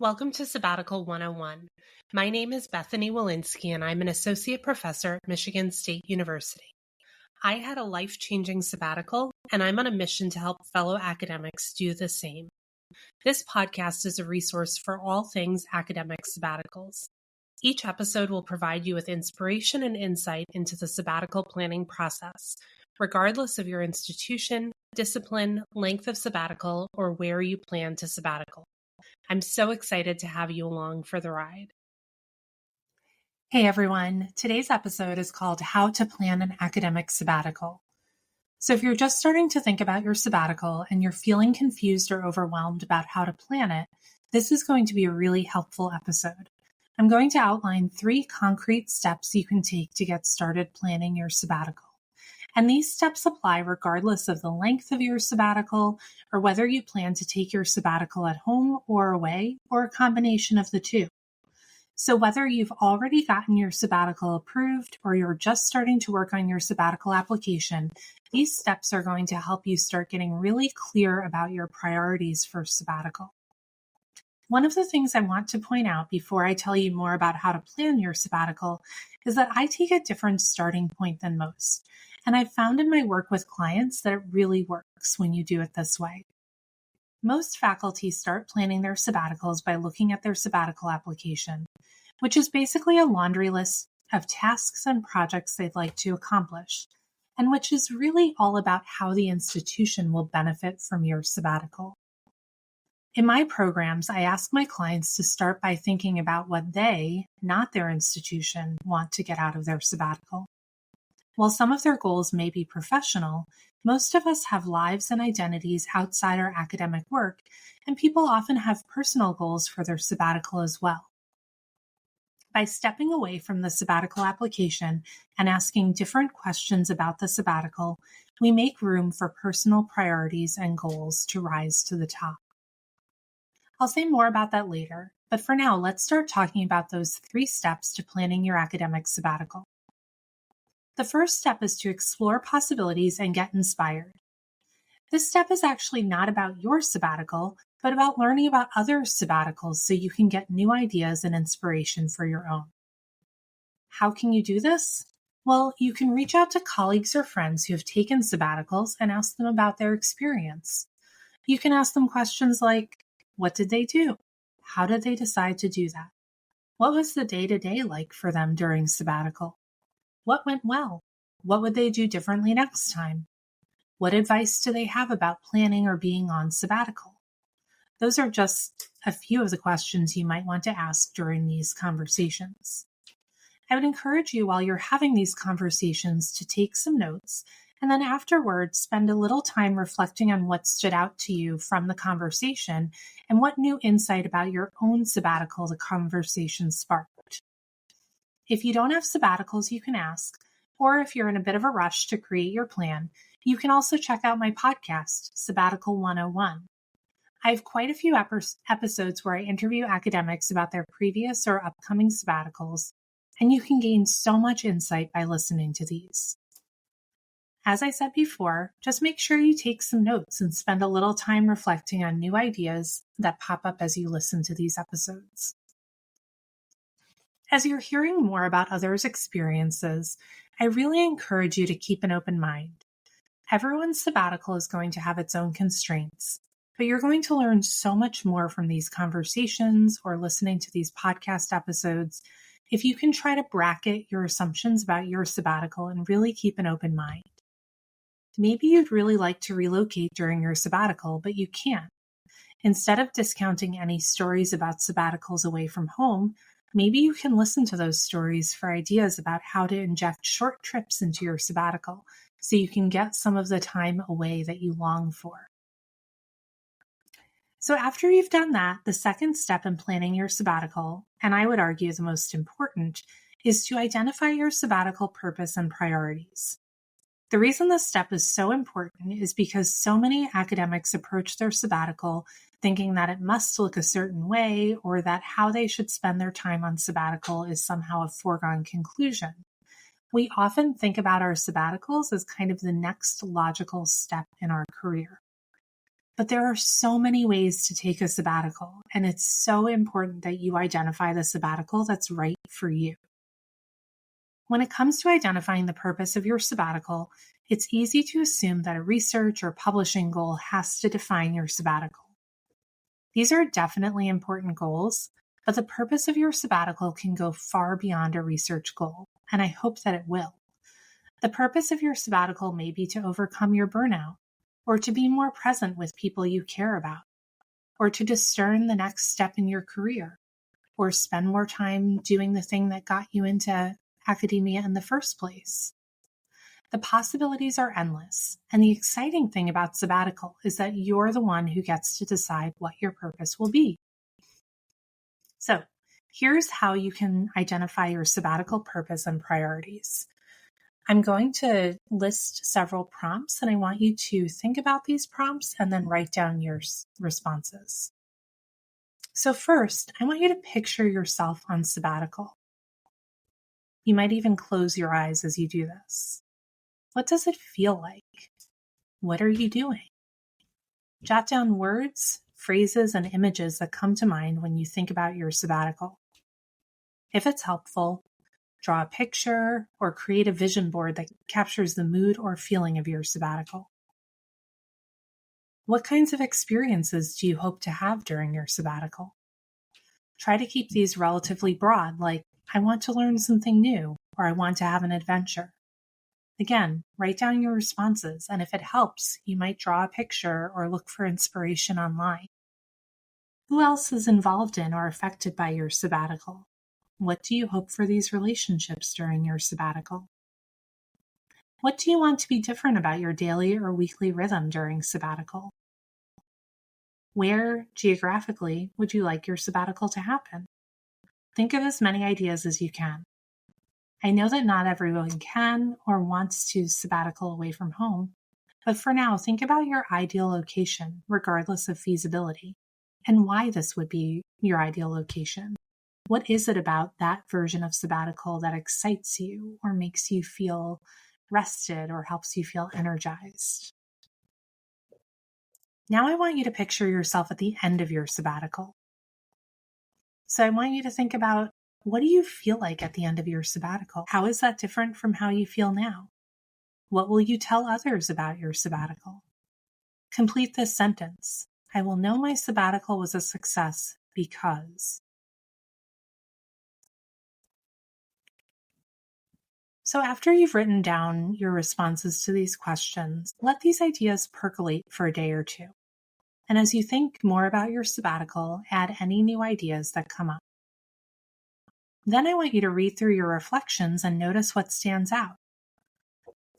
Welcome to Sabbatical 101. My name is Bethany Walensky, and I'm an associate professor at Michigan State University. I had a life-changing sabbatical, and I'm on a mission to help fellow academics do the same. This podcast is a resource for all things academic sabbaticals. Each episode will provide you with inspiration and insight into the sabbatical planning process, regardless of your institution, discipline, length of sabbatical, or where you plan to sabbatical. I'm so excited to have you along for the ride. Hey everyone, today's episode is called How to Plan an Academic Sabbatical. So if you're just starting to think about your sabbatical and you're feeling confused or overwhelmed about how to plan it, this is going to be a really helpful episode. I'm going to outline 3 concrete steps you can take to get started planning your sabbatical. And these steps apply regardless of the length of your sabbatical or whether you plan to take your sabbatical at home or away or a combination of the two. So whether you've already gotten your sabbatical approved or you're just starting to work on your sabbatical application, these steps are going to help you start getting really clear about your priorities for sabbatical. One of the things I want to point out before I tell you more about how to plan your sabbatical is that I take a different starting point than most. And I've found in my work with clients that it really works when you do it this way. Most faculty start planning their sabbaticals by looking at their sabbatical application, which is basically a laundry list of tasks and projects they'd like to accomplish, and which is really all about how the institution will benefit from your sabbatical. In my programs, I ask my clients to start by thinking about what they, not their institution, want to get out of their sabbatical. While some of their goals may be professional, most of us have lives and identities outside our academic work, and people often have personal goals for their sabbatical as well. By stepping away from the sabbatical application and asking different questions about the sabbatical, we make room for personal priorities and goals to rise to the top. I'll say more about that later, but for now, let's start talking about those 3 steps to planning your academic sabbatical. The first step is to explore possibilities and get inspired. This step is actually not about your sabbatical, but about learning about other sabbaticals so you can get new ideas and inspiration for your own. How can you do this? Well, you can reach out to colleagues or friends who have taken sabbaticals and ask them about their experience. You can ask them questions like, what did they do? How did they decide to do that? What was the day-to-day like for them during sabbatical? What went well? What would they do differently next time? What advice do they have about planning or being on sabbatical? Those are just a few of the questions you might want to ask during these conversations. I would encourage you while you're having these conversations to take some notes and then afterwards spend a little time reflecting on what stood out to you from the conversation and what new insight about your own sabbatical the conversation sparked. If you don't have sabbaticals, you can ask, or if you're in a bit of a rush to create your plan, you can also check out my podcast, Sabbatical 101. I have quite a few episodes where I interview academics about their previous or upcoming sabbaticals, and you can gain so much insight by listening to these. As I said before, just make sure you take some notes and spend a little time reflecting on new ideas that pop up as you listen to these episodes. As you're hearing more about others' experiences, I really encourage you to keep an open mind. Everyone's sabbatical is going to have its own constraints, but you're going to learn so much more from these conversations or listening to these podcast episodes if you can try to bracket your assumptions about your sabbatical and really keep an open mind. Maybe you'd really like to relocate during your sabbatical, but you can't. Instead of discounting any stories about sabbaticals away from home, maybe you can listen to those stories for ideas about how to inject short trips into your sabbatical so you can get some of the time away that you long for. So after you've done that, the second step in planning your sabbatical, and I would argue the most important, is to identify your sabbatical purpose and priorities. The reason this step is so important is because so many academics approach their sabbatical thinking that it must look a certain way or that how they should spend their time on sabbatical is somehow a foregone conclusion. We often think about our sabbaticals as kind of the next logical step in our career. But there are so many ways to take a sabbatical, and it's so important that you identify the sabbatical that's right for you. When it comes to identifying the purpose of your sabbatical, it's easy to assume that a research or publishing goal has to define your sabbatical. These are definitely important goals, but the purpose of your sabbatical can go far beyond a research goal, and I hope that it will. The purpose of your sabbatical may be to overcome your burnout, or to be more present with people you care about, or to discern the next step in your career, or spend more time doing the thing that got you into academia in the first place. The possibilities are endless, and the exciting thing about sabbatical is that you're the one who gets to decide what your purpose will be. So, here's how you can identify your sabbatical purpose and priorities. I'm going to list several prompts, and I want you to think about these prompts and then write down your responses. So first, I want you to picture yourself on sabbatical. You might even close your eyes as you do this. What does it feel like? What are you doing? Jot down words, phrases, and images that come to mind when you think about your sabbatical. If it's helpful, draw a picture or create a vision board that captures the mood or feeling of your sabbatical. What kinds of experiences do you hope to have during your sabbatical? Try to keep these relatively broad, like, I want to learn something new, or I want to have an adventure. Again, write down your responses, and if it helps, you might draw a picture or look for inspiration online. Who else is involved in or affected by your sabbatical? What do you hope for these relationships during your sabbatical? What do you want to be different about your daily or weekly rhythm during sabbatical? Where, geographically, would you like your sabbatical to happen? Think of as many ideas as you can. I know that not everyone can or wants to sabbatical away from home, but for now, think about your ideal location, regardless of feasibility, and why this would be your ideal location. What is it about that version of sabbatical that excites you or makes you feel rested or helps you feel energized? Now I want you to picture yourself at the end of your sabbatical. So I want you to think about, what do you feel like at the end of your sabbatical? How is that different from how you feel now? What will you tell others about your sabbatical? Complete this sentence. I will know my sabbatical was a success because. So after you've written down your responses to these questions, let these ideas percolate for a day or two. And as you think more about your sabbatical, add any new ideas that come up. Then I want you to read through your reflections and notice what stands out.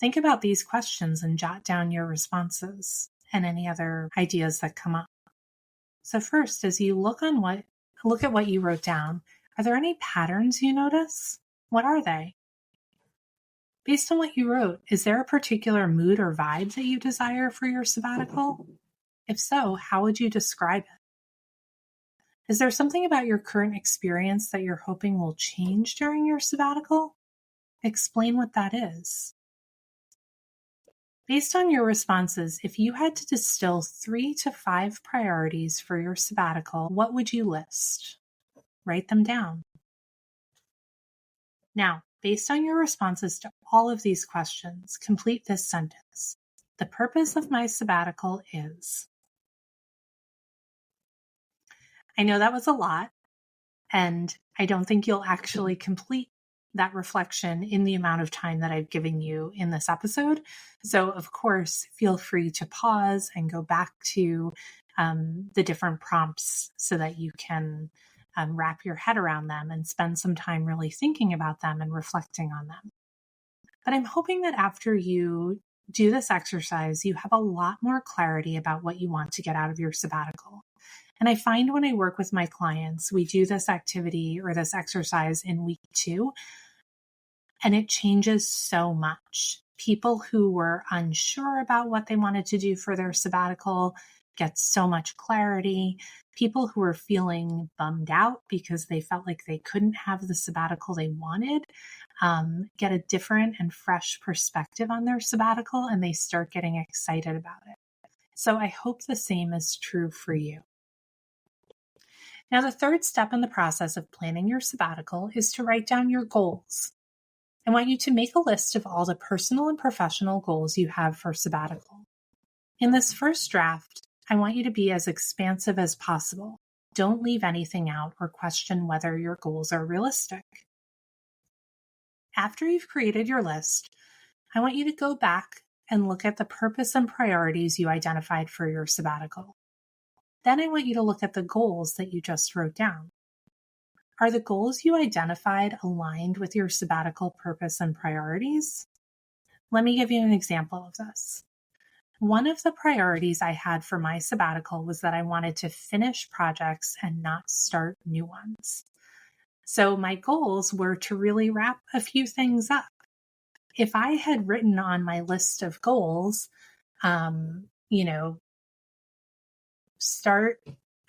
Think about these questions and jot down your responses and any other ideas that come up. So first, as you look at what you wrote down, are there any patterns you notice? What are they? Based on what you wrote, is there a particular mood or vibe that you desire for your sabbatical? If so, how would you describe it? Is there something about your current experience that you're hoping will change during your sabbatical? Explain what that is. Based on your responses, if you had to distill 3 to 5 priorities for your sabbatical, what would you list? Write them down. Now, based on your responses to all of these questions, complete this sentence. The purpose of my sabbatical is. I know that was a lot, and I don't think you'll actually complete that reflection in the amount of time that I've given you in this episode. So, of course, feel free to pause and go back to the different prompts so that you can wrap your head around them and spend some time really thinking about them and reflecting on them. But I'm hoping that after you do this exercise, you have a lot more clarity about what you want to get out of your sabbatical. And I find when I work with my clients, we do this activity or this exercise in week 2, and it changes so much. People who were unsure about what they wanted to do for their sabbatical get so much clarity. People who were feeling bummed out because they felt like they couldn't have the sabbatical they wanted get a different and fresh perspective on their sabbatical, and they start getting excited about it. So I hope the same is true for you. Now, the third step in the process of planning your sabbatical is to write down your goals. I want you to make a list of all the personal and professional goals you have for sabbatical. In this first draft, I want you to be as expansive as possible. Don't leave anything out or question whether your goals are realistic. After you've created your list, I want you to go back and look at the purpose and priorities you identified for your sabbatical. Then I want you to look at the goals that you just wrote down. Are the goals you identified aligned with your sabbatical purpose and priorities? Let me give you an example of this. One of the priorities I had for my sabbatical was that I wanted to finish projects and not start new ones. So my goals were to really wrap a few things up. If I had written on my list of goals, start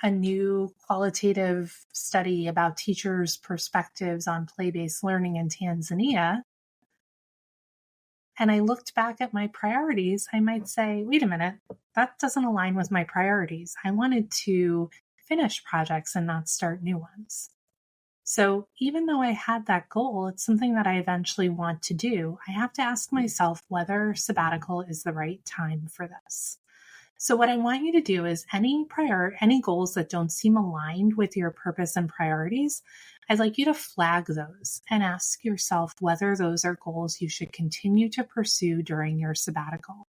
a new qualitative study about teachers' perspectives on play-based learning in Tanzania, and I looked back at my priorities, I might say, wait a minute, that doesn't align with my priorities. I wanted to finish projects and not start new ones. So even though I had that goal, it's something that I eventually want to do. I have to ask myself whether sabbatical is the right time for this. So what I want you to do is any goals that don't seem aligned with your purpose and priorities, I'd like you to flag those and ask yourself whether those are goals you should continue to pursue during your sabbatical.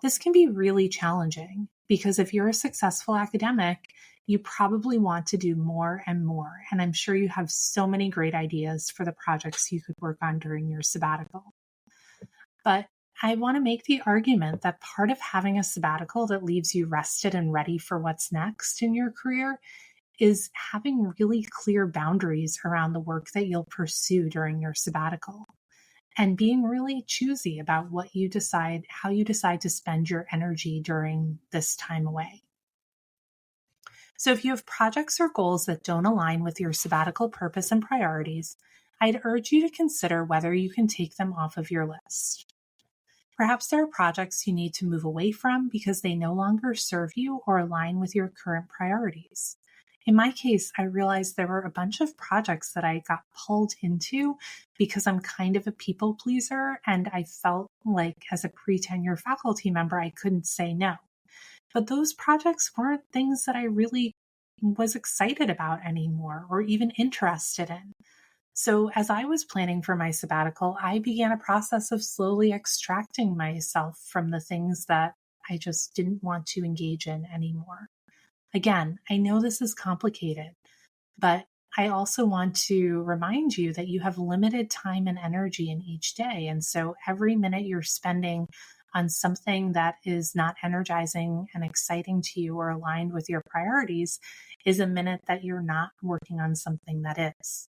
This can be really challenging because if you're a successful academic, you probably want to do more and more. And I'm sure you have so many great ideas for the projects you could work on during your sabbatical. But I want to make the argument that part of having a sabbatical that leaves you rested and ready for what's next in your career is having really clear boundaries around the work that you'll pursue during your sabbatical and being really choosy about how you decide to spend your energy during this time away. So if you have projects or goals that don't align with your sabbatical purpose and priorities, I'd urge you to consider whether you can take them off of your list. Perhaps there are projects you need to move away from because they no longer serve you or align with your current priorities. In my case, I realized there were a bunch of projects that I got pulled into because I'm kind of a people pleaser, and I felt like as a pre-tenure faculty member, I couldn't say no. But those projects weren't things that I really was excited about anymore or even interested in. So as I was planning for my sabbatical, I began a process of slowly extracting myself from the things that I just didn't want to engage in anymore. Again, I know this is complicated, but I also want to remind you that you have limited time and energy in each day. And so every minute you're spending on something that is not energizing and exciting to you or aligned with your priorities is a minute that you're not working on something that is.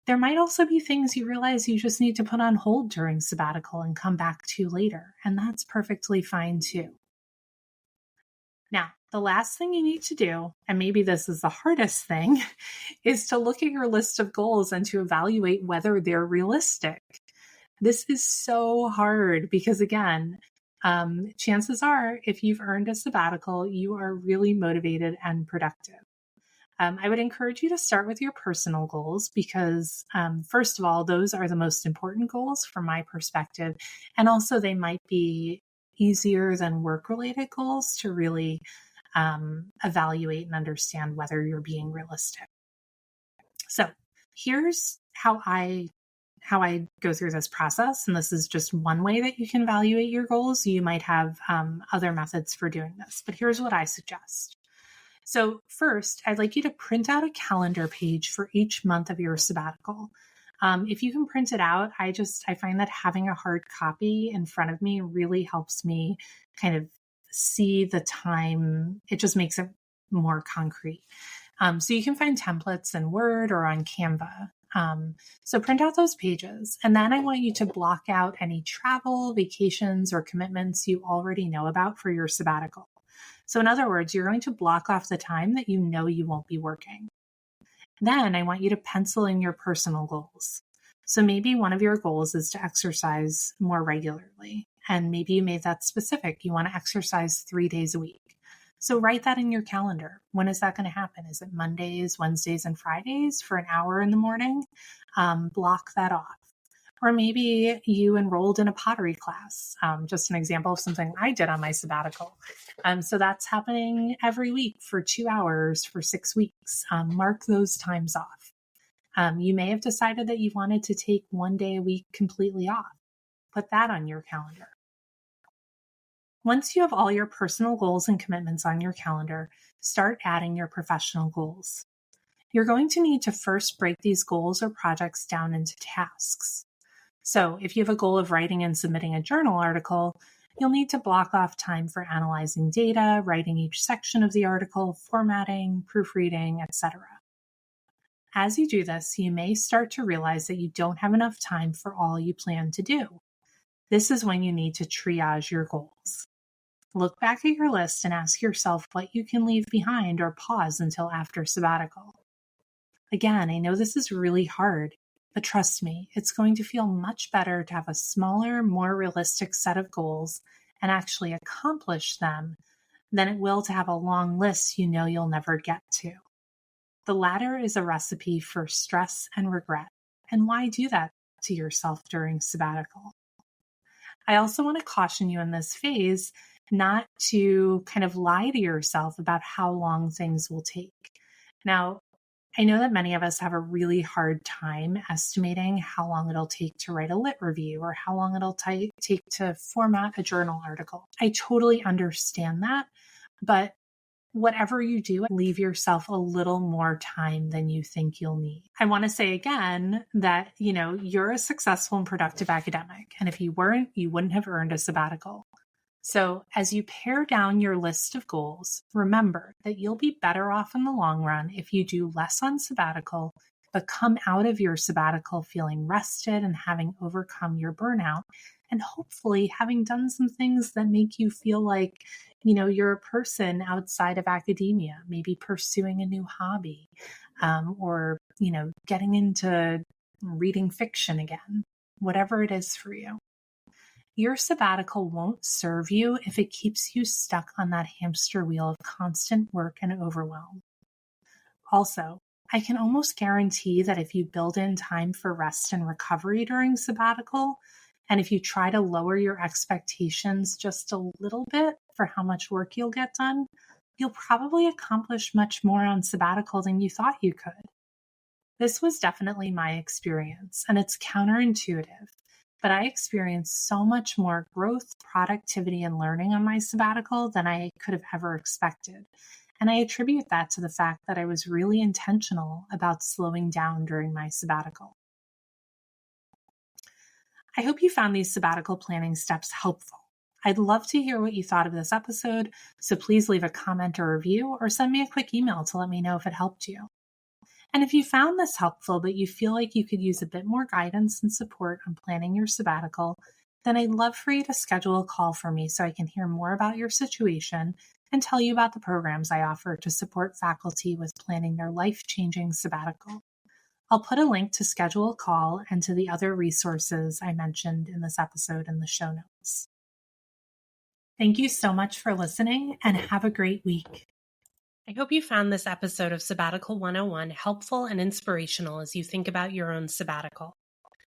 There might also be things you realize you just need to put on hold during sabbatical and come back to later, and that's perfectly fine too. Now, the last thing you need to do, and maybe this is the hardest thing, is to look at your list of goals and to evaluate whether they're realistic. This is so hard because, again, chances are if you've earned a sabbatical, you are really motivated and productive. I would encourage you to start with your personal goals because, first of all, those are the most important goals from my perspective. And also they might be easier than work-related goals to really evaluate and understand whether you're being realistic. So here's how I go through this process. And this is just one way that you can evaluate your goals. You might have other methods for doing this, but here's what I suggest. So first, I'd like you to print out a calendar page for each month of your sabbatical. If you can print it out, I find that having a hard copy in front of me really helps me kind of see the time. It just makes it more concrete. So you can find templates in Word or on Canva. So print out those pages. And then I want you to block out any travel, vacations, or commitments you already know about for your sabbatical. So in other words, you're going to block off the time that you know you won't be working. Then I want you to pencil in your personal goals. So maybe one of your goals is to exercise more regularly. and maybe you made that specific. You want to exercise 3 days a week. So write that in your calendar. When is that going to happen? Is it Mondays, Wednesdays, and Fridays for an hour in the morning? Block that off. Or maybe you enrolled in a pottery class. Just an example of something I did on my sabbatical. So that's happening every week for 2 hours for 6 weeks. Mark those times off. You may have decided that you wanted to take 1 day a week completely off. Put that on your calendar. Once you have all your personal goals and commitments on your calendar, start adding your professional goals. You're going to need to first break these goals or projects down into tasks. So if you have a goal of writing and submitting a journal article, you'll need to block off time for analyzing data, writing each section of the article, formatting, proofreading, etc. As you do this, you may start to realize that you don't have enough time for all you plan to do. This is when you need to triage your goals. Look back at your list and ask yourself what you can leave behind or pause until after sabbatical. Again, I know this is really hard, but trust me, it's going to feel much better to have a smaller, more realistic set of goals and actually accomplish them than it will to have a long list you know you'll never get to. The latter is a recipe for stress and regret. And why do that to yourself during sabbatical? I also want to caution you in this phase not to kind of lie to yourself about how long things will take. Now, I know that many of us have a really hard time estimating how long it'll take to write a lit review or how long it'll take to format a journal article. I totally understand that, but whatever you do, leave yourself a little more time than you think you'll need. I want to say again that, you're a successful and productive academic. And if you weren't, you wouldn't have earned a sabbatical. So as you pare down your list of goals, remember that you'll be better off in the long run if you do less on sabbatical, but come out of your sabbatical feeling rested and having overcome your burnout, and hopefully having done some things that make you feel like you're a person outside of academia, maybe pursuing a new hobby, or, getting into reading fiction again, whatever it is for you. Your sabbatical won't serve you if it keeps you stuck on that hamster wheel of constant work and overwhelm. Also, I can almost guarantee that if you build in time for rest and recovery during sabbatical, and if you try to lower your expectations just a little bit for how much work you'll get done, you'll probably accomplish much more on sabbatical than you thought you could. This was definitely my experience, and it's counterintuitive, but I experienced so much more growth, productivity, and learning on my sabbatical than I could have ever expected. And I attribute that to the fact that I was really intentional about slowing down during my sabbatical. I hope you found these sabbatical planning steps helpful. I'd love to hear what you thought of this episode, so please leave a comment or review or send me a quick email to let me know if it helped you. And if you found this helpful, but you feel like you could use a bit more guidance and support on planning your sabbatical, then I'd love for you to schedule a call for me so I can hear more about your situation and tell you about the programs I offer to support faculty with planning their life-changing sabbatical. I'll put a link to schedule a call and to the other resources I mentioned in this episode in the show notes. Thank you so much for listening and have a great week. I hope you found this episode of Sabbatical 101 helpful and inspirational as you think about your own sabbatical.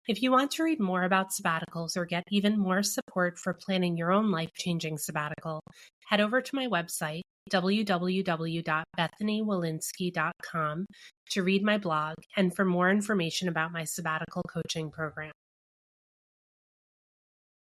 If you want to read more about sabbaticals or get even more support for planning your own life-changing sabbatical, head over to my website, www.bethanywolinsky.com, to read my blog and for more information about my sabbatical coaching program.